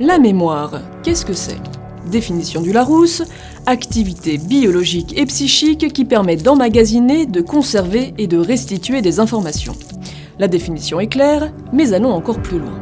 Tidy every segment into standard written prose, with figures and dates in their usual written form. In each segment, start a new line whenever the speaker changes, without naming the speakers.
La mémoire, qu'est-ce que c'est? Définition du Larousse, activité biologique et psychique qui permet d'emmagasiner, de conserver et de restituer des informations. La définition est claire, mais allons encore plus loin.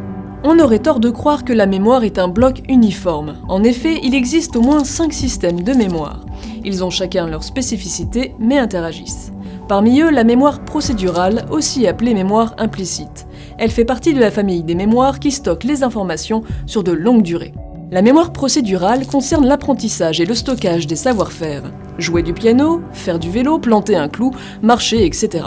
On aurait tort de croire que la mémoire est un bloc uniforme. En effet, il existe au moins 5 systèmes de mémoire. Ils ont chacun leur spécificité, mais interagissent. Parmi eux, la mémoire procédurale, aussi appelée mémoire implicite. Elle fait partie de la famille des mémoires qui stockent les informations sur de longues durées. La mémoire procédurale concerne l'apprentissage et le stockage des savoir-faire. Jouer du piano, faire du vélo, planter un clou, marcher, etc.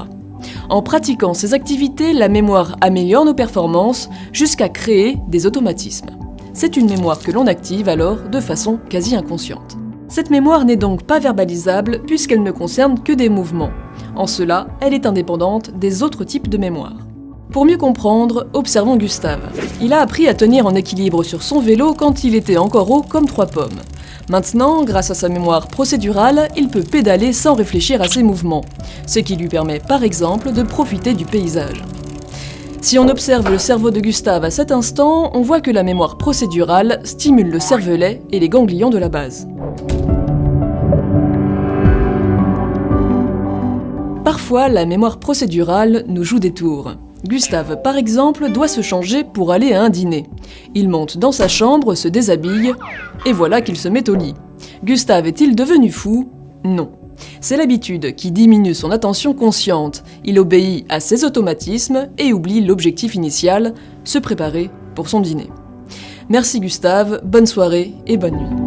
En pratiquant ces activités, la mémoire améliore nos performances jusqu'à créer des automatismes. C'est une mémoire que l'on active alors de façon quasi inconsciente. Cette mémoire n'est donc pas verbalisable puisqu'elle ne concerne que des mouvements. En cela, elle est indépendante des autres types de mémoire. Pour mieux comprendre, observons Gustave. Il a appris à tenir en équilibre sur son vélo quand il était encore haut comme 3 pommes. Maintenant, grâce à sa mémoire procédurale, il peut pédaler sans réfléchir à ses mouvements, ce qui lui permet par exemple de profiter du paysage. Si on observe le cerveau de Gustave à cet instant, on voit que la mémoire procédurale stimule le cervelet et les ganglions de la base. Parfois, la mémoire procédurale nous joue des tours. Gustave, par exemple, doit se changer pour aller à un dîner. Il monte dans sa chambre, se déshabille, et voilà qu'il se met au lit. Gustave est-il devenu fou? Non. C'est l'habitude qui diminue son attention consciente. Il obéit à ses automatismes et oublie l'objectif initial, se préparer pour son dîner. Merci Gustave, bonne soirée et bonne nuit.